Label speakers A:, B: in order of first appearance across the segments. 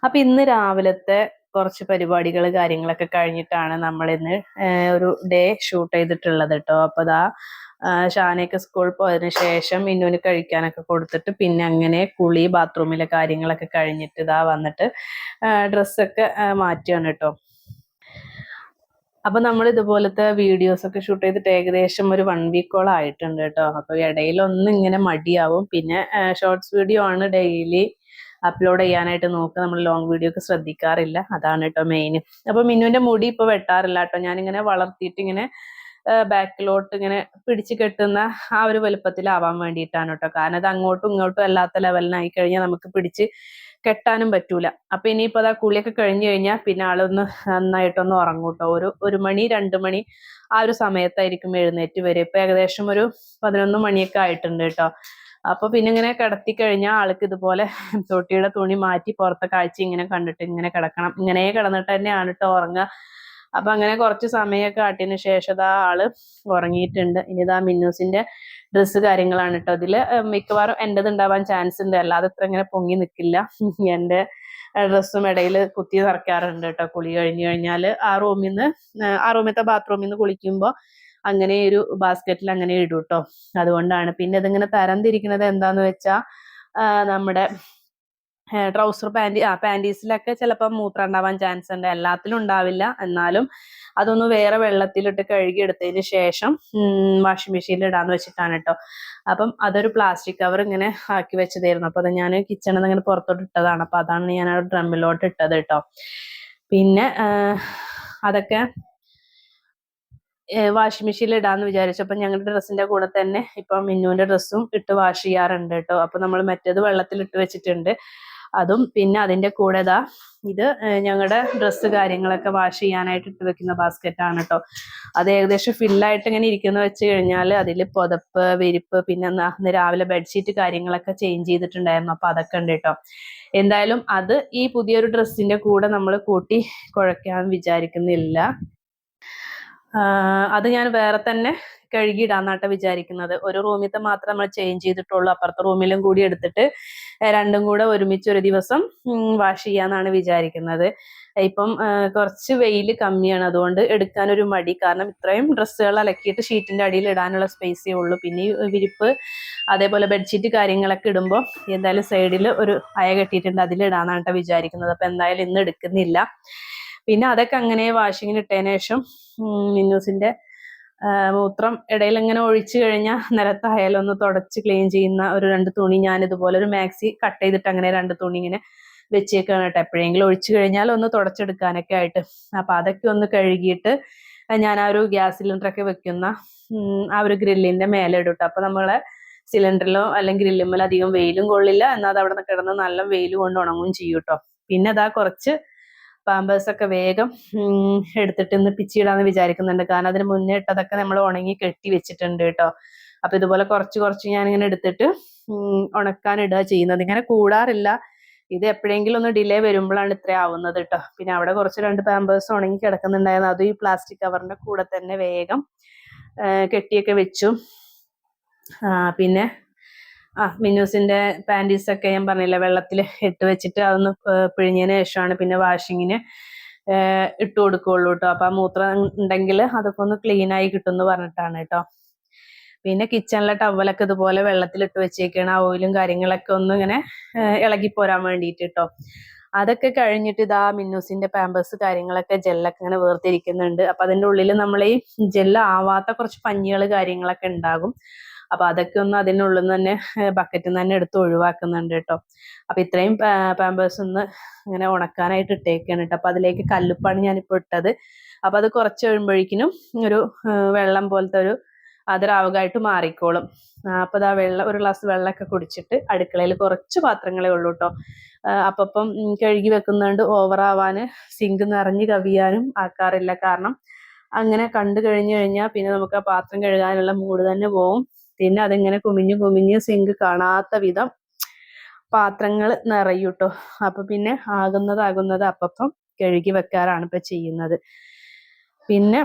A: അപ്പൊ ഇന്ന് രാവിലത്തെ കുറച്ച് പരിപാടികൾ കാര്യങ്ങളൊക്കെ കഴിഞ്ഞിട്ടാണ് നമ്മൾ ഇന്ന് ഒരു ഡേ ഷൂട്ട് ചെയ്തിട്ടുള്ളത് കേട്ടോ. അപ്പൊ ദാ ഷാനയൊക്കെ സ്കൂളിൽ പോയതിനു ശേഷം മിന്നുവിന് കഴിക്കാനൊക്കെ കൊടുത്തിട്ട് പിന്നെ അങ്ങനെ കുളി ബാത്റൂമിലെ കാര്യങ്ങളൊക്കെ കഴിഞ്ഞിട്ട് ഇതാ വന്നിട്ട് ഡ്രസ്സൊക്കെ മാറ്റുകയാണ് കേട്ടോ. അപ്പൊ നമ്മൾ ഇതുപോലത്തെ വീഡിയോസ് ഒക്കെ ഷൂട്ട് ചെയ്തിട്ട് ഏകദേശം ഒരു 1 വീക്കോളം ആയിട്ടുണ്ട് കേട്ടോ. അപ്പൊ ഇടയിലൊന്നും ഇങ്ങനെ മടിയാവും. പിന്നെ ഷോർട്സ് വീഡിയോ ആണ് ഡെയിലി അപ്ലോഡ് ചെയ്യാനായിട്ട് നോക്കുക. നമ്മൾ ലോങ് വീഡിയോ ഒക്കെ ശ്രദ്ധിക്കാറില്ല. അതാണ് കേട്ടോ മെയിൻ. അപ്പൊ മിന്നുവിന്റെ മുടി ഇപ്പൊ വെട്ടാറില്ല കേട്ടോ. ഞാനിങ്ങനെ വളർത്തിയിട്ട് ഇങ്ങനെ ബാക്കിലോട്ട് ഇങ്ങനെ പിടിച്ചു കെട്ടുന്ന ആ ഒരു വലുപ്പത്തിലാവാൻ വേണ്ടിയിട്ടാണ് കേട്ടോ. കാരണം അത് അങ്ങോട്ടും ഇങ്ങോട്ടും അല്ലാത്ത ലെവലിനായി കഴിഞ്ഞാൽ നമുക്ക് പിടിച്ച് കെട്ടാനും പറ്റൂല. അപ്പൊ ഇനിയിപ്പോ അതാ കുളിയൊക്കെ കഴിഞ്ഞു കഴിഞ്ഞാൽ പിന്നെ ആളൊന്ന് നന്നായിട്ടൊന്ന് ഉറങ്ങും കേട്ടോ. ഒരു മണി 2 മണി ആ ഒരു സമയത്തായിരിക്കും എഴുന്നേറ്റ് വരും. ഇപ്പൊ ഏകദേശം ഒരു 11 മണിയൊക്കെ ആയിട്ടുണ്ട് കേട്ടോ. അപ്പൊ പിന്നെ ഇങ്ങനെ കിടത്തി കഴിഞ്ഞാൽ ആൾക്ക് ഇതുപോലെ തൊട്ടിയുടെ തുണി മാറ്റി പുറത്തെ കാഴ്ച ഇങ്ങനെ കണ്ടിട്ട് ഇങ്ങനെ കിടക്കണം. ഇങ്ങനെ കിടന്നിട്ട് തന്നെയാണ് കേട്ടോ ഉറങ്ങുക. അപ്പൊ അങ്ങനെ കുറച്ച് സമയമൊക്കെ ആട്ടിയതിന് ശേഷം ഇതാ ആള് ഉറങ്ങിയിട്ടുണ്ട്. ഇനി ഇതാ മിന്നൂസിന്റെ ഡ്രസ്സ് കാര്യങ്ങളാണ് കേട്ടോ. ഇതില് മിക്കവാറും എന്റേത് ഉണ്ടാവാൻ ചാൻസ് ഉണ്ട്. അല്ലാതെ ഇത്ര ഇങ്ങനെ പൊങ്ങി നിൽക്കില്ല. എന്റെ ഡ്രസ്സും ഇടയിൽ കുത്തി നിറയ്ക്കാറുണ്ട് കേട്ടോ. കുളി കഴിഞ്ഞു കഴിഞ്ഞാല് ആ റൂമിലത്തെ ബാത്റൂമിൽ നിന്ന് കുളിക്കുമ്പോൾ അങ്ങനെ ഒരു ബാസ്ക്കറ്റിൽ അങ്ങനെ ഇടും കേട്ടോ. അതുകൊണ്ടാണ്. പിന്നെ ഇതിങ്ങനെ തരം തിരിക്കുന്നത് എന്താന്ന് വെച്ചാ നമ്മുടെ ട്രൗസർ പാൻറ്റീസിലൊക്കെ ചിലപ്പോൾ മൂത്രം ഉണ്ടാവാൻ ചാൻസ് ഉണ്ട്. എല്ലാത്തിലും ഉണ്ടാവില്ല. എന്നാലും അതൊന്ന് വേറെ വെള്ളത്തിലിട്ട് കഴുകി എടുത്തതിന് ശേഷം വാഷിംഗ് മെഷീനിൽ ഇടാന്ന് വെച്ചിട്ടാണ് കേട്ടോ. അപ്പം അതൊരു പ്ലാസ്റ്റിക് കവർ ഇങ്ങനെ ആക്കി വെച്ചതായിരുന്നു. അപ്പൊ അത് ഞാൻ കിച്ചണിൽ നിന്ന് ഇങ്ങനെ പുറത്തോട്ട് ഇട്ടതാണ്. അപ്പൊ അതാണ് ഞാൻ ആ ഡ്രമ്മിലോട്ട് ഇട്ടത് കേട്ടോ. പിന്നെ അതൊക്കെ വാഷിംഗ് മെഷീനിൽ ഇടാന്ന് വിചാരിച്ചു. അപ്പൊ ഞങ്ങളുടെ ഡ്രസ്സിന്റെ കൂടെ തന്നെ ഇപ്പൊ മിന്നുവിന്റെ ഡ്രസ്സും ഇട്ട് വാഷ് ചെയ്യാറുണ്ട് കേട്ടോ. അപ്പൊ നമ്മൾ മറ്റേത് വെള്ളത്തിൽ ഇട്ട് വെച്ചിട്ടുണ്ട്. അതും പിന്നെ അതിന്റെ കൂടെ ഇത് ഞങ്ങളുടെ ഡ്രസ്സ് കാര്യങ്ങളൊക്കെ വാഷ് ചെയ്യാനായിട്ട് ഇട്ട് വെക്കുന്ന ബാസ്ക്കറ്റ് ആണ് കേട്ടോ. അത് ഏകദേശം ഫില്ലായിട്ട് ഇങ്ങനെ ഇരിക്കുന്ന വെച്ച് കഴിഞ്ഞാൽ അതിൽ പുതപ്പ് വിരിപ്പ് പിന്നെ രാവിലെ ബെഡ്ഷീറ്റ് കാര്യങ്ങളൊക്കെ ചേഞ്ച് ചെയ്തിട്ടുണ്ടായിരുന്നു. അപ്പൊ അതൊക്കെ ഉണ്ട് കേട്ടോ. എന്തായാലും അത് ഈ പുതിയൊരു ഡ്രസ്സിന്റെ കൂടെ നമ്മൾ കൂട്ടി കുഴയ്ക്കാൻ വിചാരിക്കുന്നില്ല. അത് ഞാൻ വേറെ തന്നെ കഴുകിയിടാന്നാട്ടോ വിചാരിക്കുന്നത്. ഒരു റൂമിലത്തെ മാത്രം നമ്മൾ ചേഞ്ച് ചെയ്തിട്ടുള്ളൂ. അപ്പുറത്തെ റൂമിലും കൂടി എടുത്തിട്ട് രണ്ടും കൂടെ ഒരുമിച്ച് ഒരു ദിവസം വാഷ് ചെയ്യാന്നാണ് വിചാരിക്കുന്നത്. ഇപ്പം കുറച്ച് വെയിൽ കമ്മിയാണ്. അതുകൊണ്ട് എടുക്കാനൊരു മടി. കാരണം ഇത്രയും ഡ്രസ്സുകൾ അലക്കിയിട്ട് ഷീറ്റിന്റെ അടിയിൽ ഇടാനുള്ള സ്പേസേ ഉള്ളൂ. പിന്നെ ഈ വിരിപ്പ് അതേപോലെ ബെഡ്ഷീറ്റ് കാര്യങ്ങളൊക്കെ ഇടുമ്പോൾ എന്തായാലും സൈഡിൽ ഒരു അയ കെട്ടിയിട്ടുണ്ട്. അതിലിടാന്നാണ് കേട്ടോ വിചാരിക്കുന്നത്. അപ്പൊ എന്തായാലും ഇന്ന് എടുക്കുന്നില്ല. പിന്നെ അതൊക്കെ അങ്ങനെ വാഷിങ്ങിന് ഇട്ടതിന് ശേഷം മിന്നൂസിന്റെ മൂത്രം ഇടയിൽ ഇങ്ങനെ ഒഴിച്ചു കഴിഞ്ഞാൽ നിലത്തായാലും ഒന്ന് തുടച്ച് ക്ലീൻ ചെയ്യുന്ന ഒരു 2 തുണി ഞാൻ ഇതുപോലെ ഒരു മാക്സി കട്ട് ചെയ്തിട്ട് അങ്ങനെ 2 തുണി ഇങ്ങനെ വെച്ചേക്കാണ് കേട്ടോ. എപ്പോഴെങ്കിലും ഒഴിച്ചു കഴിഞ്ഞാൽ ഒന്ന് തുടച്ചെടുക്കാനൊക്കെ ആയിട്ട്. അപ്പൊ അതൊക്കെ ഒന്ന് കഴുകിയിട്ട് ഞാൻ ആ ഒരു ഗ്യാസ് സിലിണ്ടറൊക്കെ വെക്കുന്ന ആ ഒരു ഗ്രില്ലിന്റെ മേലെ ഇടും കേട്ടോ. അപ്പൊ നമ്മളെ സിലിണ്ടറിലോ അല്ലെങ്കിൽ ഗ്രില്ലുമ്മലോ അധികം വെയിലും കൊള്ളില്ല. എന്നാൽ അത് അവിടെ നിന്ന് കിടന്ന് നല്ല വെയിൽ കൊണ്ട് ഉണങ്ങും ചെയ്യും കേട്ടോ. പിന്നെ അതാ കുറച്ച് പാമ്പേഴ്സ് ഒക്കെ വേഗം എടുത്തിട്ട് ഇന്ന് പിച്ചിടാന്ന് വിചാരിക്കുന്നുണ്ട്. കാരണം അതിന് മുന്നേ ഇട്ടതൊക്കെ നമ്മൾ ഉണങ്ങി കെട്ടി വെച്ചിട്ടുണ്ട് കേട്ടോ. അപ്പൊ ഇതുപോലെ കുറച്ച് ഞാനിങ്ങനെ എടുത്തിട്ട് ഉണക്കാൻ ഇടുക ചെയ്യുന്നത്. ഇങ്ങനെ കൂടാറില്ല. ഇത് എപ്പോഴെങ്കിലും ഒന്ന് ഡിലേ വരുമ്പോഴാണ് ഇത്ര ആവുന്നത് കേട്ടോ. പിന്നെ അവിടെ കുറച്ച് 2 പാമ്പേഴ്സ് ഉണങ്ങി കിടക്കുന്നുണ്ടായിരുന്നു. അതും ഈ പ്ലാസ്റ്റിക് കവറിന്റെ കൂടെ തന്നെ വേഗം കെട്ടിയൊക്കെ വെച്ചു. പിന്നെ മിന്നൂസിന്റെ പാൻറ്റീസൊക്കെ ഞാൻ പറഞ്ഞില്ല വെള്ളത്തിൽ ഇട്ട് വെച്ചിട്ട് അതൊന്ന് പിഴിഞ്ഞതിന് ശേഷമാണ് പിന്നെ വാഷിങ്ങിന് ഇട്ട് കൊടുക്കുകയുള്ളൂ കേട്ടോ. അപ്പൊ ആ മൂത്രം ഉണ്ടെങ്കിൽ അതൊക്കെ ഒന്ന് ക്ലീൻ ആയി കിട്ടും എന്ന് പറഞ്ഞിട്ടാണ് കേട്ടോ. പിന്നെ കിച്ചണിലെ ടവലൊക്കെ ഇതുപോലെ വെള്ളത്തിലിട്ട് വെച്ചേക്കാണ്. ആ ഓയിലും കാര്യങ്ങളൊക്കെ ഒന്ന് ഇങ്ങനെ ഇളകി പോരാൻ വേണ്ടിയിട്ട് കേട്ടോ. അതൊക്കെ കഴിഞ്ഞിട്ട് ഇതാ മിന്നൂസിന്റെ പാമ്പേഴ്സ് കാര്യങ്ങളൊക്കെ ജെല്ലൊക്കെ ഇങ്ങനെ വേർതിരിക്കുന്നുണ്ട്. അപ്പൊ അതിന്റെ ഉള്ളിൽ നമ്മൾ ഈ ജെല്ല് ആവാത്ത കുറച്ച് പഞ്ഞികൾ കാര്യങ്ങളൊക്കെ ഉണ്ടാകും. അപ്പൊ അതൊക്കെ ഒന്ന് അതിനുള്ളിൽ നിന്ന് തന്നെ ബക്കറ്റിൽ നിന്ന് തന്നെ എടുത്ത് ഒഴിവാക്കുന്നുണ്ട് കേട്ടോ. അപ്പൊ ഇത്രയും പാമ്പേഴ്സ് ഒന്ന് ഇങ്ങനെ ഉണക്കാനായിട്ട് ഇട്ടേക്കാണ് കേട്ടോ. അപ്പൊ അതിലേക്ക് കല്ലുപ്പാണ് ഞാനിപ്പോ ഇട്ടത്. അപ്പൊ അത് കുറച്ച് കഴിയുമ്പോഴേക്കിനും ഒരു വെള്ളം പോലത്തെ ഒരു അതൊരാവുകായിട്ട് മാറിക്കോളും. അപ്പൊ ഇതാ ഒരു ഗ്ലാസ് വെള്ളമൊക്കെ കുടിച്ചിട്ട് അടുക്കളയിൽ കുറച്ച് പാത്രങ്ങളേ ഉള്ളൂ കേട്ടോ. അപ്പം കഴുകി വെക്കുന്നുണ്ട്. ഓവറാവാന് സിങ്ക് നിറഞ്ഞ് കവിയാനും ആക്കാറില്ല. കാരണം അങ്ങനെ കണ്ടു കഴിഞ്ഞു കഴിഞ്ഞാൽ പിന്നെ നമുക്ക് ആ പാത്രം കഴുകാനുള്ള മൂഡ് തന്നെ പോവും. പിന്നെ അതിങ്ങനെ കുമിഞ്ഞ് സിങ്ക് കാണാത്ത വിധം പാത്രങ്ങൾ നിറയും കേട്ടോ. അപ്പൊ പിന്നെ ആകുന്നത് അപ്പം കഴുകി വെക്കാറാണ് ഇപ്പൊ ചെയ്യുന്നത്. പിന്നെ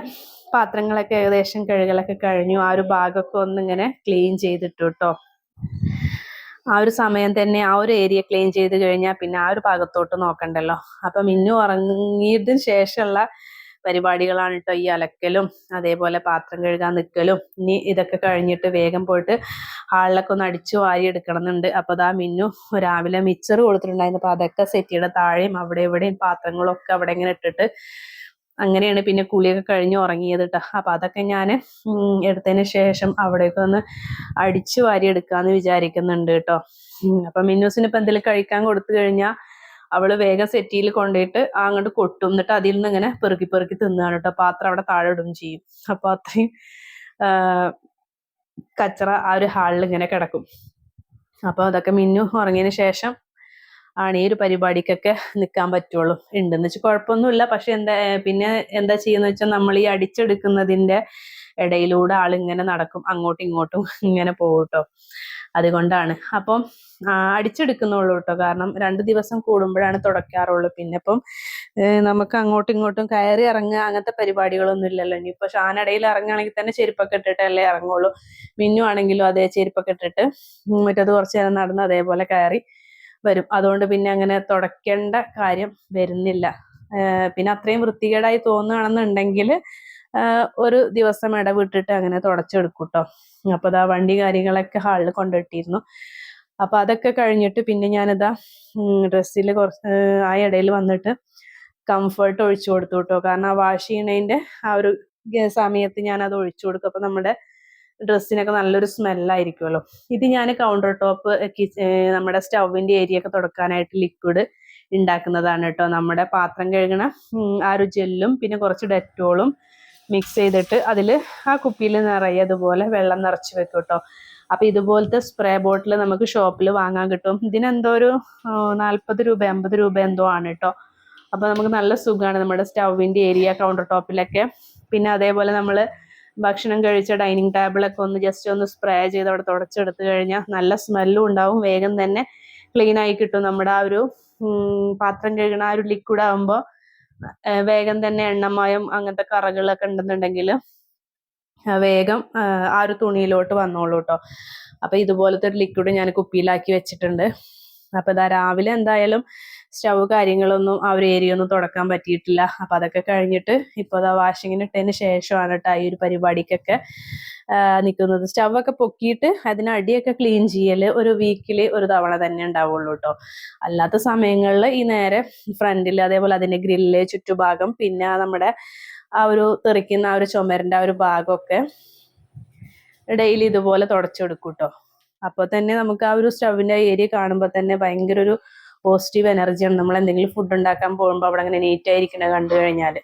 A: പാത്രങ്ങളൊക്കെ ഏകദേശം കഴുകലൊക്കെ കഴിഞ്ഞു. ആ ഒരു ഭാഗമൊക്കെ ഒന്നിങ്ങനെ ക്ലീൻ ചെയ്തിട്ടു കേട്ടോ. ആ ഒരു സമയം തന്നെ ആ ഒരു ഏരിയ ക്ലീൻ ചെയ്ത് കഴിഞ്ഞാൽ പിന്നെ ആ ഒരു ഭാഗത്തോട്ട് നോക്കണ്ടല്ലോ. അപ്പൊ മിന്നു ഉറങ്ങിയതിന് ശേഷമുള്ള പരിപാടികളാണ് കേട്ടോ ഈ അലക്കലും അതേപോലെ പാത്രം കഴുകാൻ നിൽക്കലും. ഇനി ഇതൊക്കെ കഴിഞ്ഞിട്ട് വേഗം പോയിട്ട് ഹാളിലൊക്കെ ഒന്ന് അടിച്ചു വാരി എടുക്കണം എന്നുണ്ട്. അപ്പൊ അതാ മിന്നു രാവിലെ മിച്ചർ കൊടുത്തിട്ടുണ്ടായിരുന്നു. അപ്പൊ അതൊക്കെ സെറ്റിയുടെ താഴെയും അവിടെ ഇവിടെയും പാത്രങ്ങളൊക്കെ അവിടെ ഇങ്ങനെ ഇട്ടിട്ട് അങ്ങനെയാണ് പിന്നെ കുളിയൊക്കെ കഴിഞ്ഞ് ഉറങ്ങിയത് കേട്ടോ. അപ്പൊ അതൊക്കെ ഞാൻ എടുത്തതിന് ശേഷം അവിടേക്ക് ഒന്ന് അടിച്ചു വാരി എടുക്കാന്ന് വിചാരിക്കുന്നുണ്ട് കേട്ടോ. അപ്പൊ മിന്നൂസിന് ഇപ്പൊ എന്തെങ്കിലും കഴിക്കാൻ കൊടുത്തു കഴിഞ്ഞാൽ അവള് വേഗം സെറ്റിയിൽ കൊണ്ടുപോയിട്ട് അങ്ങോട്ട് കൊട്ടും. എന്നിട്ട് അതിൽ നിന്ന് ഇങ്ങനെ പെറുക്കി പെറുക്കി തിന്നാണ് കേട്ടോ. പാത്രം അവിടെ താഴെ ഇടും ചെയ്യും. അപ്പൊ അത്രയും കച്ചറ ആ ഒരു ഹാളിൽ ഇങ്ങനെ കിടക്കും. അപ്പൊ അതൊക്കെ മിന്നു ഉറങ്ങിയതിന് ശേഷം ആണ് ഈ ഒരു പരിപാടിക്കൊക്കെ നിൽക്കാൻ പറ്റുള്ളൂ. ഉണ്ടെന്ന് വെച്ചാൽ കുഴപ്പമൊന്നുമില്ല. പക്ഷെ പിന്നെ എന്താ ചെയ്യുന്ന വെച്ചാൽ നമ്മൾ ഈ അടിച്ചെടുക്കുന്നതിന്റെ ഇടയിലൂടെ ആളിങ്ങനെ നടക്കും, അങ്ങോട്ടും ഇങ്ങോട്ടും ഇങ്ങനെ പോകും കേട്ടോ. അതുകൊണ്ടാണ് അപ്പം അടിച്ചെടുക്കുന്നുള്ളൂ കേട്ടോ. കാരണം 2 ദിവസം കൂടുമ്പോഴാണ് തുടയ്ക്കാറുള്ളൂ. പിന്നെ ഇപ്പം നമുക്ക് അങ്ങോട്ടും ഇങ്ങോട്ടും കയറി ഇറങ്ങുക അങ്ങനത്തെ പരിപാടികളൊന്നും ഇല്ലല്ലോ. ഇനിയിപ്പോ ഷാനിടയിൽ ഇറങ്ങുകയാണെങ്കിൽ തന്നെ ചെരുപ്പൊക്കെ ഇട്ടിട്ടല്ലേ ഇറങ്ങുള്ളൂ. മിന്നു ആണെങ്കിലും അതേ ചെരുപ്പൊക്കെ ഇട്ടിട്ട് മുറ്റത്ത് കുറച്ച് നേരം നടന്ന് അതേപോലെ കയറി വരും. അതുകൊണ്ട് പിന്നെ അങ്ങനെ തുടയ്ക്കേണ്ട കാര്യം വരുന്നില്ല. പിന്നെ അത്രയും വൃത്തികേടായി തോന്നുകയാണെന്നുണ്ടെങ്കിൽ ഒരു ദിവസം ഇടവിട്ടിട്ട് അങ്ങനെ തുടച്ചെടുക്കും കേട്ടോ. അപ്പൊ അതാ വണ്ടി കാര്യങ്ങളൊക്കെ ഹാളിൽ കൊണ്ടിട്ടിരുന്നു. അപ്പൊ അതൊക്കെ കഴിഞ്ഞിട്ട് പിന്നെ ഞാനിതാ ഡ്രസ്സിൽ കുറച്ച് ആ ഇടയിൽ വന്നിട്ട് കംഫർട്ട് ഒഴിച്ചു കൊടുത്തു കേട്ടോ. കാരണം ആ വാഷ് ചെയ്യണതിന്റെ ആ ഒരു സമയത്ത് ഞാൻ അത് ഒഴിച്ചു കൊടുക്കും. അപ്പൊ നമ്മുടെ ഡ്രസ്സിനൊക്കെ നല്ലൊരു സ്മെല്ലായിരിക്കുമല്ലോ. ഇത് ഞാൻ കൗണ്ടർ ടോപ്പ് നമ്മുടെ സ്റ്റൗവിന്റെ ഏരിയ ഒക്കെ തുടക്കാനായിട്ട് ലിക്വിഡ് ഉണ്ടാക്കുന്നതാണ് കേട്ടോ. നമ്മുടെ പാത്രം കഴുകണ ആ ഒരു ജെല്ലും പിന്നെ കുറച്ച് ഡെറ്റോളും മിക്സ് ചെയ്തിട്ട് അതിൽ ആ കുപ്പിയിൽ നിറയെ അതുപോലെ വെള്ളം നിറച്ച് വെക്കും കേട്ടോ. അപ്പൊ ഇതുപോലത്തെ സ്പ്രേ ബോട്ടിൽ നമുക്ക് ഷോപ്പിൽ വാങ്ങാൻ കിട്ടും. ഇതിനെന്തോ ഒരു 40 രൂപ 50 രൂപ എന്തോ ആണ് കേട്ടോ. അപ്പൊ നമുക്ക് നല്ല സുഖമാണ് നമ്മുടെ സ്റ്റൗവിന്റെ ഏരിയ കൗണ്ടർ ടോപ്പിലൊക്കെ. പിന്നെ അതേപോലെ നമ്മൾ ഭക്ഷണം കഴിച്ച ഡൈനിങ് ടേബിളൊക്കെ ഒന്ന് ജസ്റ്റ് ഒന്ന് സ്പ്രേ ചെയ്ത് അവിടെ തുടച്ചെടുത്ത് കഴിഞ്ഞാൽ നല്ല സ്മെല്ലും ഉണ്ടാവും. വേഗം തന്നെ ക്ലീൻ ആയി കിട്ടും. നമ്മുടെ ആ ഒരു പാത്രം കഴുകണ ആ ഒരു ലിക്വിഡ് ആകുമ്പോൾ വേഗം തന്നെ എണ്ണമയം അങ്ങനത്തെ കറകളൊക്കെ ഉണ്ടെന്നുണ്ടെങ്കിൽ വേഗം ആ ഒരു തുണിയിലോട്ട് വന്നോളൂ കേട്ടോ. അപ്പൊ ഇതുപോലത്തെ ഒരു ലിക്വിഡ് ഞാൻ കുപ്പിയിലാക്കി വെച്ചിട്ടുണ്ട്. അപ്പൊ ഇതാ രാവിലെ എന്തായാലും സ്റ്റൗ കാര്യങ്ങളൊന്നും ആ ഒരു ഏരിയ ഒന്നും തുടക്കാൻ പറ്റിയിട്ടില്ല. അപ്പൊ അതൊക്കെ കഴിഞ്ഞിട്ട് ഇപ്പൊ അതാ വാഷിങ്ങിന് ഇട്ടതിന് ശേഷമാണ് കേട്ടോ ഈ ഒരു പരിപാടിക്കൊക്കെ നിൽക്കുന്നത്. സ്റ്റൗവൊക്കെ പൊക്കിയിട്ട് അതിനടിയൊക്കെ ക്ലീൻ ചെയ്യല് ഒരു വീക്കില് ഒരു തവണ തന്നെ ഉണ്ടാവുള്ളൂ കേട്ടോ. അല്ലാത്ത സമയങ്ങളിൽ ഈ നേരെ ഫ്രണ്ടിൽ അതേപോലെ അതിന്റെ ഗ്രില്ല് ചുറ്റുഭാഗം പിന്നെ നമ്മുടെ ആ ഒരു തെറിക്കുന്ന ആ ഒരു ചുമരിന്റെ ആ ഒരു ഭാഗമൊക്കെ ഡെയിലി ഇതുപോലെ തുടച്ചെടുക്കും കേട്ടോ. അപ്പൊ തന്നെ നമുക്ക് ആ ഒരു സ്റ്റൗവിന്റെ ഏരിയ കാണുമ്പോൾ തന്നെ ഭയങ്കര ഒരു പോസിറ്റീവ് എനർജിയാണ്. നമ്മൾ എന്തെങ്കിലും ഫുഡ് ഉണ്ടാക്കാൻ പോകുമ്പോൾ അവിടെ അങ്ങനെ നീറ്റ് ആയിരിക്കണ കണ്ടു കഴിഞ്ഞാൽ.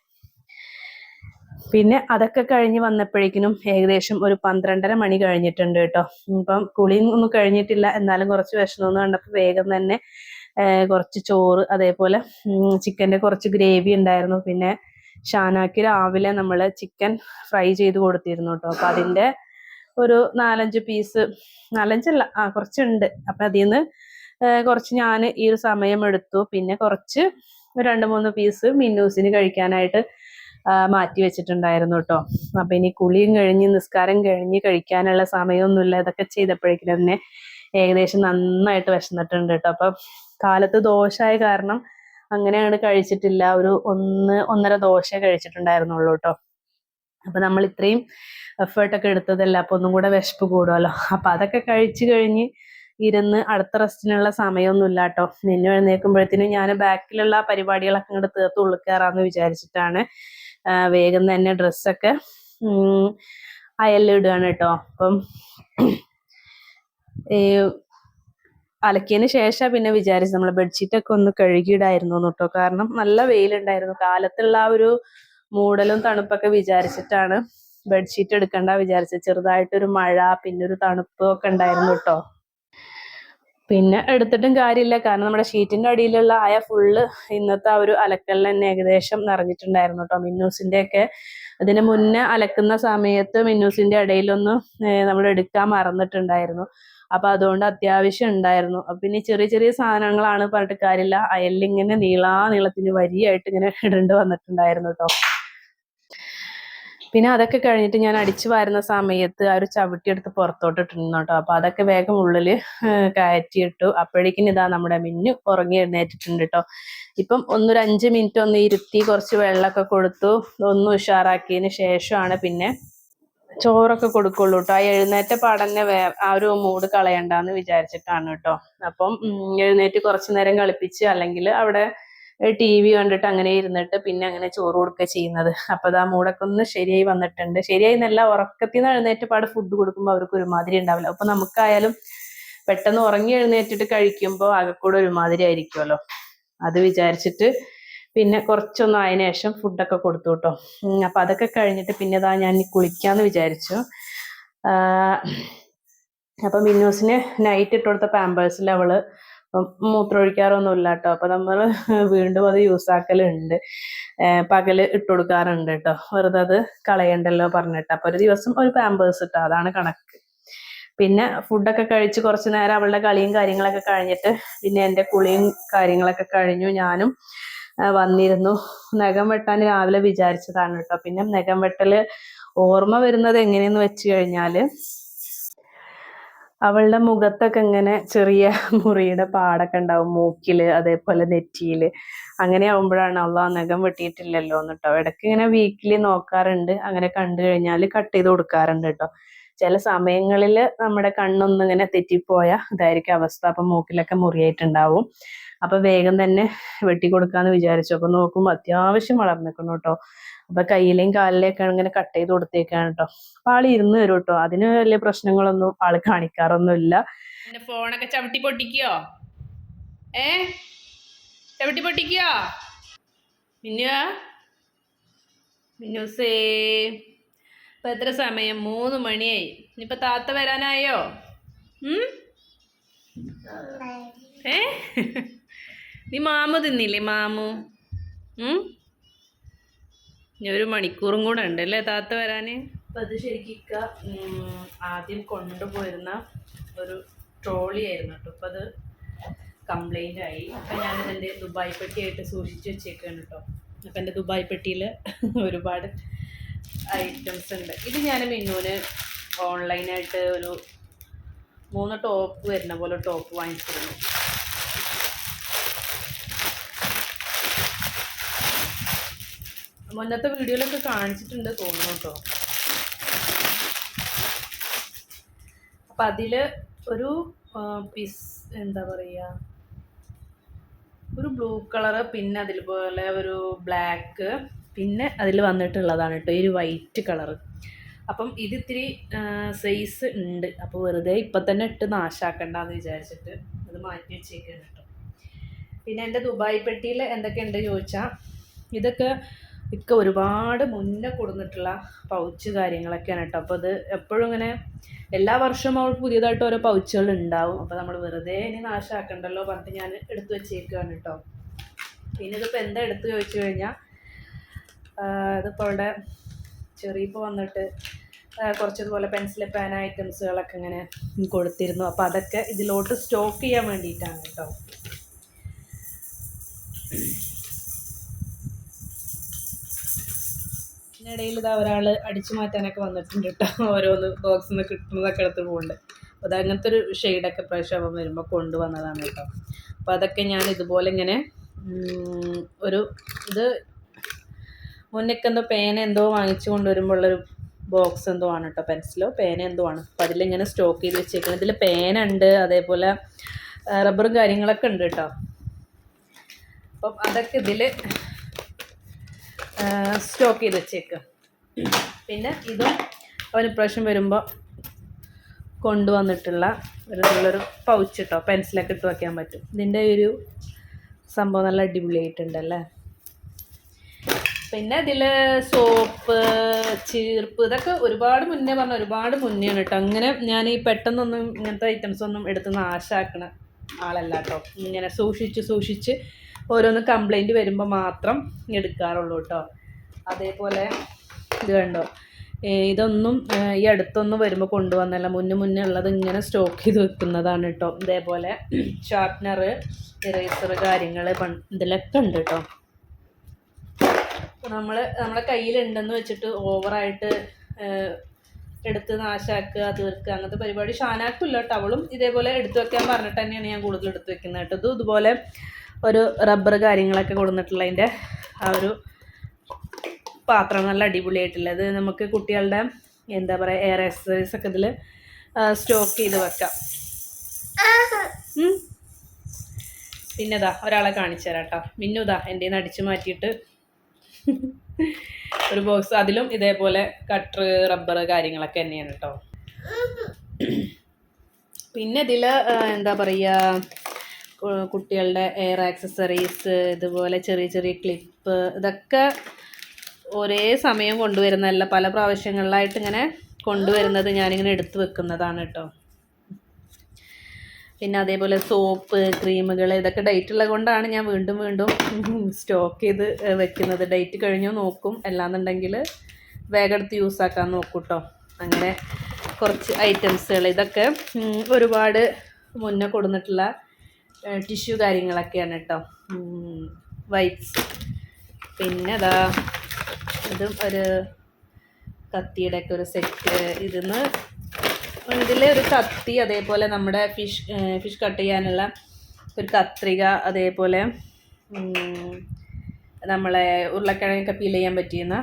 A: പിന്നെ അതൊക്കെ കഴിഞ്ഞ് വന്നപ്പോഴേക്കിനും ഏകദേശം ഒരു 12:30 മണി കഴിഞ്ഞിട്ടുണ്ട് കേട്ടോ. ഇപ്പം കുളിയും ഒന്നും കഴിഞ്ഞിട്ടില്ല, എന്നാലും കുറച്ച് വിഷമമൊന്നും കണ്ടപ്പോൾ വേഗം തന്നെ കുറച്ച് ചോറ് അതേപോലെ ചിക്കൻ്റെ കുറച്ച് ഗ്രേവി ഉണ്ടായിരുന്നു. പിന്നെ ഷാനാക്ക് രാവിലെ നമ്മൾ ചിക്കൻ ഫ്രൈ ചെയ്ത് കൊടുത്തിരുന്നു കേട്ടോ. അപ്പൊ അതിന്റെ ഒരു 4-5 പീസ്, 4-5 അല്ല കുറച്ചുണ്ട്. അപ്പൊ അതിൽ നിന്ന് കുറച്ച് ഞാൻ ഈ ഒരു സമയം എടുത്തു. പിന്നെ കുറച്ച് 2-3 പീസ് മിന്നൂസിന് കഴിക്കാനായിട്ട് മാറ്റി വെച്ചിട്ടുണ്ടായിരുന്നു കേട്ടോ. അപ്പൊ ഇനി കുളിയും കഴിഞ്ഞ് നിസ്കാരം കഴിഞ്ഞ് കഴിക്കാനുള്ള സമയമൊന്നുമില്ല. ഇതൊക്കെ ചെയ്തപ്പോഴേക്കും തന്നെ ഏകദേശം നന്നായിട്ട് വിശന്നിട്ടുണ്ട് കേട്ടോ. അപ്പൊ കാലത്ത് ദോശയായ കാരണം അങ്ങനെയാണ് കഴിച്ചിട്ടില്ല. ഒരു 1-1.5 ദോശ കഴിച്ചിട്ടുണ്ടായിരുന്നുള്ളൂ കേട്ടോ. അപ്പൊ നമ്മൾ ഇത്രയും എഫേർട്ടൊക്കെ എടുത്തതല്ല, അപ്പൊ ഒന്നും കൂടെ വിശപ്പ് കൂടുമല്ലോ. അപ്പൊ അതൊക്കെ കഴിച്ചു കഴിഞ്ഞ് ഇരുന്ന് അടുത്ത റെസ്റ്റിനുള്ള സമയമൊന്നുമില്ല കേട്ടോ. നിന്നെ എഴുന്നേൽക്കുമ്പോഴത്തേനും ഞാൻ ബാക്കിലുള്ള പരിപാടികളൊക്കെ അങ്ങോട്ട് തീർത്ത് ഉള്ളിൽ കയറാന്ന് വിചാരിച്ചിട്ടാണ് വേഗം തന്നെ ഡ്രസ്സൊക്കെ അയലിടുകയാണ് കേട്ടോ. അപ്പം ഈ അലക്കിയതിന് ശേഷം പിന്നെ വിചാരിച്ചു നമ്മൾ ബെഡ്ഷീറ്റൊക്കെ ഒന്ന് കഴുകിയിടായിരുന്നു കേട്ടോ. കാരണം നല്ല വെയിലുണ്ടായിരുന്നു. കാലത്തുള്ള ആ ഒരു മൂടലും തണുപ്പൊക്കെ വിചാരിച്ചിട്ടാണ് ബെഡ്ഷീറ്റ് എടുക്കണ്ട വിചാരിച്ചത്. ചെറുതായിട്ടൊരു മഴ പിന്നെ ഒരു തണുപ്പ് ഒക്കെ ഉണ്ടായിരുന്നു കേട്ടോ. പിന്നെ എടുത്തിട്ടും കാര്യമില്ല, കാരണം നമ്മുടെ ഷീറ്റിന്റെ അടിയിലുള്ള ആയ ഫുള്ള് ഇന്നത്തെ ആ ഒരു അലക്കലിൽ തന്നെ ഏകദേശം നിറഞ്ഞിട്ടുണ്ടായിരുന്നു കേട്ടോ. മിന്നൂസിന്റെ ഒക്കെ അതിന് മുന്നേ അലക്കുന്ന സമയത്ത് മിന്നൂസിന്റെ ഇടയിലൊന്ന് നമ്മൾ എടുക്കാൻ മറന്നിട്ടുണ്ടായിരുന്നു. അപ്പൊ അതുകൊണ്ട് അത്യാവശ്യം ഉണ്ടായിരുന്നു. അപ്പൊ പിന്നെ ചെറിയ ചെറിയ സാധനങ്ങളാണ് പറഞ്ഞിട്ട് കാര്യമില്ല, അയലിങ്ങനെ നീളത്തിന് വരിയായിട്ട് ഇങ്ങനെ ഇടേണ്ടി വന്നിട്ടുണ്ടായിരുന്നു കേട്ടോ. പിന്നെ അതൊക്കെ കഴിഞ്ഞിട്ട് ഞാൻ അടിച്ചു വാരുന്ന സമയത്ത് ആ ഒരു ചവിട്ടി എടുത്ത് പുറത്തോട്ട് ഇട്ടിരുന്നു കേട്ടോ. അപ്പൊ അതൊക്കെ വേഗം ഉള്ളില് കയറ്റിയിട്ടു. അപ്പോഴേക്കും ഇതാ നമ്മുടെ മിന്നു ഉറങ്ങി എഴുന്നേറ്റിട്ടുണ്ട് കേട്ടോ. ഇപ്പം ഒന്നൊരു 5 മിനിറ്റ് ഒന്ന് ഇരുത്തി കുറച്ച് വെള്ളമൊക്കെ കൊടുത്തു ഒന്ന് ഉഷാറാക്കിയതിന് ശേഷമാണ് പിന്നെ ചോറൊക്കെ കൊടുക്കുള്ളൂ കേട്ടോ. ആ എഴുന്നേറ്റ പാടന്നെ ആ ഒരു മൂഡ് കളയണ്ടെന്ന് വിചാരിച്ചിട്ടാണ് കേട്ടോ. അപ്പം എഴുന്നേറ്റ് കുറച്ചു നേരം കളിപ്പിച്ച് അല്ലെങ്കിൽ അവിടെ TV കണ്ടിട്ട് അങ്ങനെ ഇരുന്നിട്ട് പിന്നെ അങ്ങനെ ചോറ് കൊടുക്കുക ചെയ്യുന്നത്. അപ്പൊ ആ മൂടൊക്കെ ഒന്ന് ശരിയായി വന്നിട്ടുണ്ട്. ശരിയായി നല്ല ഉറക്കത്തിൽ നിന്ന് എഴുന്നേറ്റ് പാട് ഫുഡ് കൊടുക്കുമ്പോൾ അവർക്ക് ഒരുമാതിരി ഉണ്ടാവില്ല. അപ്പൊ നമുക്കായാലും പെട്ടെന്ന് ഉറങ്ങി എഴുന്നേറ്റിട്ട് കഴിക്കുമ്പോൾ ആകെക്കൂടെ ഒരുമാതിരി ആയിരിക്കുമല്ലോ. അത് വിചാരിച്ചിട്ട് പിന്നെ കുറച്ചൊന്നും ആയതിനു ശേഷം ഫുഡൊക്കെ കൊടുത്തു കേട്ടോ. അപ്പൊ അതൊക്കെ കഴിഞ്ഞിട്ട് പിന്നെ ഇതാ ഞാൻ കുളിക്കാന്ന് വിചാരിച്ചു. അപ്പൊ മിന്നൂസിന് നൈറ്റ് ഇട്ട് കൊടുത്ത പാമ്പേഴ്സിൽ അവള് മൂത്രമൊഴിക്കാറൊന്നും ഇല്ല കേട്ടോ. അപ്പൊ നമ്മൾ വീണ്ടും അത് യൂസ് ആക്കലുണ്ട്. പകല് ഇട്ട് കൊടുക്കാറുണ്ട് കേട്ടോ, വെറുതെ അത് കളയണ്ടല്ലോ പറഞ്ഞിട്ട്. അപ്പൊ ഒരു ദിവസം ഒരു പാമ്പേഴ്സ് ഇട്ടോ, അതാണ് കണക്ക്. പിന്നെ ഫുഡൊക്കെ കഴിച്ച് കുറച്ച് നേരം അവളുടെ കളിയും കാര്യങ്ങളൊക്കെ കഴിഞ്ഞിട്ട് പിന്നെ എൻ്റെ കുളിയും കാര്യങ്ങളൊക്കെ കഴിഞ്ഞു. ഞാനും വന്നിരുന്നു. നഖം വെട്ടാൻ രാവിലെ വിചാരിച്ചതാണ് കേട്ടോ. പിന്നെ നഖം വെട്ടല് ഓർമ്മ വരുന്നത് എങ്ങനെയെന്ന് വെച്ച് കഴിഞ്ഞാല് അവളുടെ മുഖത്തൊക്കെ ഇങ്ങനെ ചെറിയ മുറിയുടെ പാടൊക്കെ ഉണ്ടാവും, മൂക്കില് അതേപോലെ നെറ്റിയില്. അങ്ങനെ ആവുമ്പോഴാണ് അള്ളാ നഖം വെട്ടിയിട്ടില്ലല്ലോ എന്നിട്ടോ. ഇടയ്ക്ക് ഇങ്ങനെ വീക്കിലി നോക്കാറുണ്ട്. അങ്ങനെ കണ്ടു കഴിഞ്ഞാൽ കട്ട് ചെയ്ത് കൊടുക്കാറുണ്ട് കേട്ടോ. ചില സമയങ്ങളിൽ നമ്മുടെ കണ്ണൊന്നും ഇങ്ങനെ തെറ്റിപ്പോയാൽ ഇതായിരിക്കും അവസ്ഥ. അപ്പൊ മൂക്കിലൊക്കെ മുറിയായിട്ടുണ്ടാവും. അപ്പൊ വേഗം തന്നെ വെട്ടി കൊടുക്കാന്ന് വിചാരിച്ചു. അപ്പൊ നോക്കുമ്പോൾ അത്യാവശ്യം വളർന്നിക്കണം കേട്ടോ. അപ്പൊ കയ്യിലെയും കാലിലെയൊക്കെ ഇങ്ങനെ കട്ട് ചെയ്ത് കൊടുത്തേക്കാണ് കേട്ടോ. അപ്പൊ ആള് ഇരുന്ന് വരും കേട്ടോ. അതിന് വലിയ പ്രശ്നങ്ങളൊന്നും ആള് കാണിക്കാറൊന്നുമില്ല. എന്റെ ഫോണൊക്കെ ചവിട്ടി പൊട്ടിക്കോ? ചവിട്ടി പൊട്ടിക്കോ? മിന്നൂസേ, ഇപ്പൊ എത്ര സമയം? 3 മണിയായി. ഇനിയിപ്പൊ താത്ത വരാനായോ? നീ മാമു തിന്നില്ലേ? മാമു ഇനി 1 മണിക്കൂറും കൂടെ ഉണ്ട് അല്ലേ താത്ത വരാന്. അപ്പം അത് ശരിക്കും ആദ്യം കൊണ്ടുപോയിരുന്ന ഒരു ട്രോളി ആയിരുന്നു കേട്ടോ. അപ്പം അത് കംപ്ലൈൻ്റ് ആയി. അപ്പം ഞാനിതെൻ്റെ ദുബായ് പെട്ടിയായിട്ട് സൂക്ഷിച്ച് വെച്ചേക്കാണ് കേട്ടോ. അപ്പം എൻ്റെ ദുബായ് പെട്ടിയിൽ ഒരുപാട് ഐറ്റംസ് ഉണ്ട്. ഇത് ഞാൻ മിന്നുവിന് ഓൺലൈനായിട്ട് ഒരു 3 ടോപ്പ് വരുന്ന പോലെ ടോപ്പ് വാങ്ങിച്ചിരുന്നു. മുന്നത്തെ വീഡിയോയിലൊക്കെ കാണിച്ചിട്ടുണ്ട് തോന്നുന്നു കേട്ടോ. അപ്പം അതിൽ ഒരു പീസ് എന്താ പറയുക, ഒരു ബ്ലൂ കളറ്, പിന്നെ അതിൽപോലെ ഒരു ബ്ലാക്ക്, പിന്നെ അതിൽ വന്നിട്ടുള്ളതാണ് കേട്ടോ ഈ ഒരു വൈറ്റ് കളറ്. അപ്പം ഇതിത്തിരി സൈസ് ഉണ്ട്. അപ്പോൾ വെറുതെ ഇപ്പം തന്നെ ഇട്ട് നാശാക്കണ്ടെന്ന് വിചാരിച്ചിട്ട് അത് മാറ്റി വെച്ചേക്കാണ് കേട്ടോ. പിന്നെ എൻ്റെ ദുബായ് പെട്ടിയിൽ എന്തൊക്കെയുണ്ട് ചോദിച്ചാൽ ഇതൊക്കെ ഒരുപാട് മുന്നേ കൊടുത്തിട്ടുള്ള പൗച്ച് കാര്യങ്ങളൊക്കെയാണ് കേട്ടോ. അപ്പോൾ അത് എപ്പോഴും ഇങ്ങനെ എല്ലാ വർഷവും അവൾക്ക് പുതിയതായിട്ട് ഓരോ പൗച്ചുകൾ ഉണ്ടാവും. അപ്പോൾ നമ്മൾ വെറുതെ ഇനി നാശമാക്കണ്ടല്ലോ പറഞ്ഞിട്ട് ഞാൻ എടുത്തു വെച്ചേക്കുകയാണ് കേട്ടോ. പിന്നെ ഇതിപ്പോൾ എന്താ എടുത്തു ചോദിച്ചു കഴിഞ്ഞാൽ ഇതിപ്പോൾ അവിടെ ചെറിയപ്പോൾ വന്നിട്ട് കുറച്ചതുപോലെ പെൻസിൽ പേന ഐറ്റംസുകളൊക്കെ ഇങ്ങനെ കൊടുത്തിരുന്നു. അപ്പോൾ അതൊക്കെ ഇതിലോട്ട് സ്റ്റോക്ക് ചെയ്യാൻ വേണ്ടിയിട്ടാണ് കേട്ടോ. ഇതിനിടയിൽ ഇതാ ഒരാൾ അടിച്ചു മാറ്റാനൊക്കെ വന്നിട്ടുണ്ട് കേട്ടോ. ഓരോന്ന് ബോക്സിൽ നിന്ന് കിട്ടുന്നതൊക്കെ എടുത്ത് പോകുന്നുണ്ട്. അപ്പോൾ അത് അങ്ങനത്തെ ഒരു ഷെയ്ഡൊക്കെ പ്രാവശ്യം വരുമ്പോൾ കൊണ്ടുവന്നതാണ് കേട്ടോ. അപ്പോൾ അതൊക്കെ ഞാൻ ഇതുപോലെ ഇങ്ങനെ ഇത് മുന്നേക്ക് എന്തോ പേന എന്തോ വാങ്ങിച്ചു കൊണ്ടുവരുമ്പോഴുള്ളൊരു ബോക്സ് എന്തോ ആണ് കേട്ടോ, പെൻസിലോ പേന എന്തോ ആണ്. അപ്പോൾ അതിലിങ്ങനെ സ്റ്റോക്ക് ചെയ്ത് വെച്ചേക്കുന്നത്. ഇതിൽ പേന ഉണ്ട്, അതേപോലെ റബ്ബറും കാര്യങ്ങളൊക്കെ ഉണ്ട് കേട്ടോ. അപ്പം അതൊക്കെ ഇതിൽ സ്റ്റോക്ക് ചെയ്ത് വെച്ചേക്കുക. പിന്നെ ഇതും അവന് ഇപ്രാവശ്യം വരുമ്പോൾ കൊണ്ടുവന്നിട്ടുള്ള നല്ലൊരു പൗച്ച് കേട്ടോ, പെൻസിലൊക്കെ ഇട്ട് വയ്ക്കാൻ പറ്റും. ഇതിൻ്റെ ഒരു സംഭവം നല്ല അടിപൊളിയായിട്ടുണ്ടല്ലേ. പിന്നെ ഇതിൽ സോപ്പ്, ചീർപ്പ്, ഇതൊക്കെ ഒരുപാട് മുന്നേ ഒരുപാട് മുന്നെയാണ് കേട്ടോ. അങ്ങനെ ഞാൻ ഈ പെട്ടെന്നൊന്നും ഇങ്ങനത്തെ ഐറ്റംസ് ഒന്നും എടുത്ത് നാശാക്കണ ആളല്ല കേട്ടോ. ഇങ്ങനെ സൂക്ഷിച്ച് ഓരോന്ന് കംപ്ലൈൻറ്റ് വരുമ്പോൾ മാത്രം എടുക്കാറുള്ളൂ കേട്ടോ. അതേപോലെ ഇത് കണ്ടോ, ഇതൊന്നും ഈ അടുത്തൊന്നും വരുമ്പോൾ കൊണ്ടുവന്നല്ല, മുന്നേ ഉള്ളത് ഇങ്ങനെ സ്റ്റോക്ക് ചെയ്ത് വെക്കുന്നതാണ് കേട്ടോ. ഇതേപോലെ ഷാർപ്നർ, ഇറേസർ കാര്യങ്ങൾ ഇതിലൊക്കെ ഉണ്ട് കേട്ടോ. നമ്മുടെ കയ്യിലുണ്ടെന്ന് വെച്ചിട്ട് ഓവറായിട്ട് എടുത്ത് നാശാക്കുക, തീർക്കുക, അങ്ങനത്തെ പരിപാടി ഷാനാക്കില്ല കേട്ടോ. അവളും ഇതേപോലെ എടുത്തു വെക്കാൻ പറഞ്ഞിട്ട് തന്നെയാണ് ഞാൻ കൂടുതൽ എടുത്തു വെക്കുന്നത് കേട്ടോ. ഇതുപോലെ ഒരു റബ്ബർ കാര്യങ്ങളൊക്കെ കൊടുത്തിട്ടുള്ളതിൻ്റെ ആ ഒരു പാത്രം നല്ല അടിപൊളിയായിട്ടുള്ളത്. നമുക്ക് കുട്ടികളുടെ എന്താ പറയുക എയർ ആക്സസറീസ് ഒക്കെ ഇതിൽ സ്റ്റോക്ക് ചെയ്ത് വെക്കാം. പിന്നെ ഇതാ ഒരാളെ കാണിച്ചു തരാം കേട്ടോ. മിന്നുതാ എൻ്റെ നിന്ന് അടിച്ചു മാറ്റിയിട്ട് ഒരു ബോക്സ്, അതിലും ഇതേപോലെ കട്ടർ റബ്ബർ കാര്യങ്ങളൊക്കെ തന്നെയാണ് കേട്ടോ. പിന്നെ ഇതിൽ എന്താ പറയുക കുട്ടികളുടെ എയർ ആക്സസറീസ്, ഇതുപോലെ ചെറിയ ചെറിയ ക്ലിപ്പ്, ഇതൊക്കെ ഒരേ സമയം കൊണ്ടുവരുന്നതല്ല, പല പ്രാവശ്യങ്ങളിലായിട്ട് ഇങ്ങനെ കൊണ്ടുവരുന്നത് ഞാനിങ്ങനെ എടുത്തു വെക്കുന്നതാണ് കേട്ടോ. പിന്നെ അതേപോലെ സോപ്പ്, ക്രീമുകൾ, ഇതൊക്കെ ഡേറ്റ് ഉള്ളത് കൊണ്ടാണ് ഞാൻ വീണ്ടും വീണ്ടും സ്റ്റോക്ക് ചെയ്ത് വെക്കുന്നത്. ഡേറ്റ് കഴിഞ്ഞോ നോക്കും, അല്ലാന്നുണ്ടെങ്കിൽ വേഗം എടുത്ത് യൂസ് ആക്കാൻ നോക്കും കേട്ടോ. അങ്ങനെ കുറച്ച് ഐറ്റംസുകൾ, ഇതൊക്കെ ഒരുപാട് മുന്നേ കൊടുത്തിട്ടുള്ള ടിഷ്യൂ കാര്യങ്ങളൊക്കെയാണ് കേട്ടോ. വൈപ്സ്, പിന്നെ അതാ ഇതും ഒരു കത്തിയുടെ ഒക്കെ ഒരു സെറ്റ്. ഇതിലൊരു കത്തി, അതേപോലെ നമ്മുടെ ഫിഷ് കട്ട് ചെയ്യാനുള്ള ഒരു കത്രിക, അതേപോലെ നമ്മളെ ഉരുളക്കിഴങ്ങൊക്കെ പീൽ ചെയ്യാൻ പറ്റിയുന്ന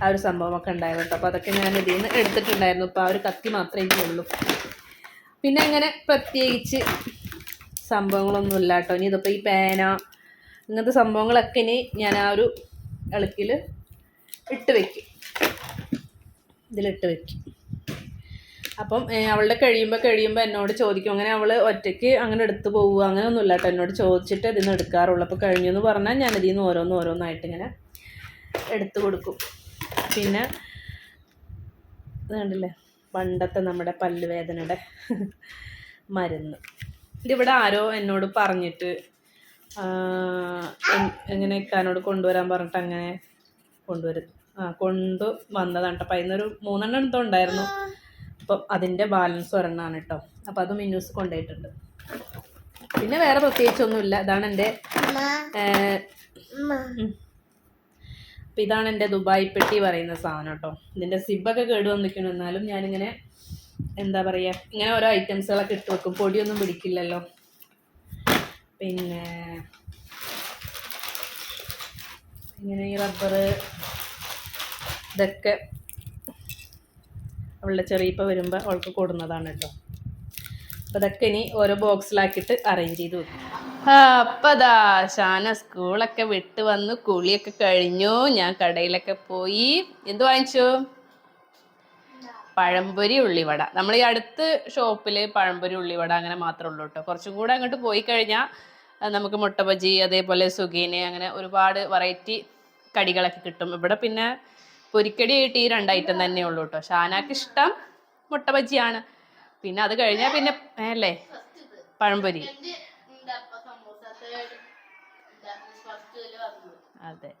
A: ആ ഒരു സംഭവമൊക്കെ ഉണ്ടായിരുന്നു കേട്ടോ. അപ്പോൾ അതൊക്കെ ഞാൻ ഇതിൽ നിന്ന് എടുത്തിട്ടുണ്ടായിരുന്നു. ഇപ്പോൾ ആ ഒരു കത്തി മാത്രമേ എനിക്കുള്ളൂ. പിന്നെ അങ്ങനെ പ്രത്യേകിച്ച് സംഭവങ്ങളൊന്നുമില്ല കേട്ടോ. ഇനി ഇതിപ്പോൾ ഈ പേന, ഇങ്ങനത്തെ സംഭവങ്ങളൊക്കെ ഇനി ഞാൻ ആ ഒരു ഇളക്കിൽ ഇട്ട് വയ്ക്കും, ഇതിലിട്ട് വയ്ക്കും. അപ്പം അവളുടെ കഴിയുമ്പോൾ എന്നോട് ചോദിക്കും. അങ്ങനെ അവൾ ഒറ്റയ്ക്ക് അങ്ങനെ എടുത്ത് പോവുക അങ്ങനെയൊന്നുമില്ല കേട്ടോ. എന്നോട് ചോദിച്ചിട്ട് ഇതിൽ നിന്ന് എടുക്കാറുള്ളൂ. അപ്പോൾ കഴിഞ്ഞെന്ന് പറഞ്ഞാൽ ഞാൻ ഇതിൽ നിന്ന് ഓരോന്നായിട്ട് ഇങ്ങനെ എടുത്ത് കൊടുക്കും. പിന്നെ ഇത് കണ്ടില്ലേ, പണ്ടത്തെ നമ്മുടെ പല്ലുവേദനയുടെ മരുന്ന്. ഇതിവിടെ ആരോ എന്നോട് പറഞ്ഞിട്ട് എങ്ങനെ ഇക്കാനോട് കൊണ്ടുവരാൻ പറഞ്ഞിട്ട് അങ്ങനെ കൊണ്ടു വന്നതാണ് കേട്ടോ. അപ്പം അതിനൊരു 3 എന്തോ ഉണ്ടായിരുന്നു. അപ്പം അതിൻ്റെ ബാലൻസ് ഒരെണ്ണമാണ് കേട്ടോ. അപ്പം അത് മിന്നൂസ് കൊണ്ടുപോയിട്ടുണ്ട്. പിന്നെ വേറെ പ്രത്യേകിച്ചൊന്നുമില്ല. ഇതാണ് എൻ്റെ അപ്പം ഇതാണ് എൻ്റെ ദുബായ് പെട്ടി പറയുന്ന സാധനം കേട്ടോ. ഇതിൻ്റെ സിബൊക്കെ കേട് വന്നിരിക്കണം. എന്നാലും ഞാനിങ്ങനെ എന്താ പറയുക, ഇങ്ങനെ ഓരോ ഐറ്റംസുകളൊക്കെ ഇട്ട് വെക്കും. പൊടിയൊന്നും പിടിക്കില്ലല്ലോ. പിന്നെ ഇങ്ങനെ ഈ റബ്ബർ, ഇതൊക്കെ അവളുടെ ചെറിയപ്പോൾ വരുമ്പോൾ അവൾക്ക് കൊടുന്നതാണ് കേട്ടോ. അപ്പോൾ ഇതൊക്കെ ഇനി ഓരോ ബോക്സിലാക്കിയിട്ട് അറേഞ്ച് ചെയ്ത് വെക്കും. അപ്പം അതാ ഷാന സ്കൂളൊക്കെ വിട്ട് വന്നു, കുളിയൊക്കെ കഴിഞ്ഞു. ഞാൻ കടയിലൊക്കെ പോയി. എന്ത് വാങ്ങിച്ചു? പഴംപൊരി, ഉള്ളിവട. നമ്മൾ ഈ അടുത്ത് ഷോപ്പിൽ പഴംപൊരി, ഉള്ളിവട അങ്ങനെ മാത്രമേ ഉള്ളൂ കേട്ടോ. കുറച്ചും കൂടെ അങ്ങോട്ട് പോയി കഴിഞ്ഞാൽ നമുക്ക് മുട്ട ബജി, അതേപോലെ സുഗീന്, അങ്ങനെ ഒരുപാട് വെറൈറ്റി കടികളൊക്കെ കിട്ടും. ഇവിടെ പിന്നെ പൊരിക്കടിയായിട്ട് ഈ 2 ഐറ്റം തന്നെ ഉള്ളൂ കേട്ടോ. ഷാനാക്ക് ഇഷ്ടം മുട്ട ബജിയാണ്. പിന്നെ അത് കഴിഞ്ഞാൽ പിന്നെ അല്ലേ പഴംപൊരി. അതെ,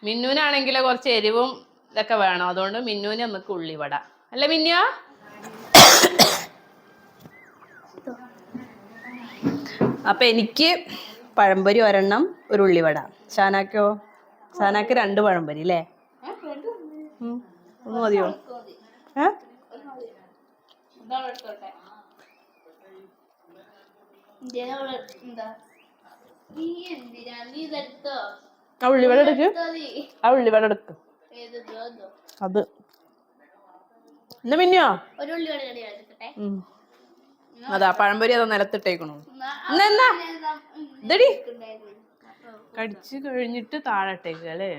A: മിന്നുവിനാണെങ്കിൽ കുറച്ച് എരിവും ഇതൊക്കെ വേണം. അതുകൊണ്ട് മിന്നുവിന് നമുക്ക് ഉള്ളിവട അല്ലേ മിന്നു? അപ്പം എനിക്ക് പഴംപൊരി ഒരെണ്ണം, ഒരു ഉള്ളിവട. ഷാനാക്കോ? ഷാനാക്ക് 2 പഴംപൊരി അല്ലേ? ഒന്ന് മതിയോ? ആ ഉള്ളിവട എടുക്ക്, അത് എന്നാ മിന്നിയോ? അതാ പഴംപൊരി അതാ നിലത്തിട്ടേക്കണു. എന്നാ ഇതടി കടിച്ചു കഴിഞ്ഞിട്ട് താഴെ ഇട്ടേക്കുക അല്ലേ?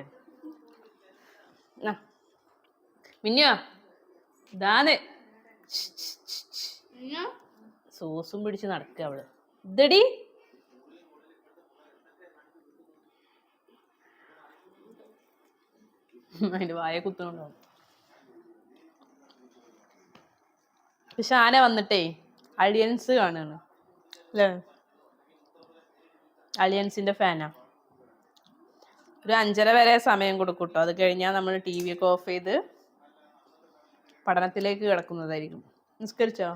A: മിന്നിയോ ഇതാന്ന് സോസും പിടിച്ച് നടക്കുക അവള്. ഇതടി അതിന്റെ വായ കുത്തുന്നുണ്ടാവും. ഷാന വന്നിട്ടേ അലിയൻസ് കാണുകയാണ് അല്ലേ? അലിയൻസിന്റെ ഫാനാ. ഒരു 5:30 വരെ സമയം കൊടുക്കും കേട്ടോ. അത് കഴിഞ്ഞാൽ നമ്മൾ TV ഒക്കെ ഓഫ് ചെയ്ത് പഠനത്തിലേക്ക് കിടക്കുന്നതായിരിക്കും. നിസ്കരിച്ചോ?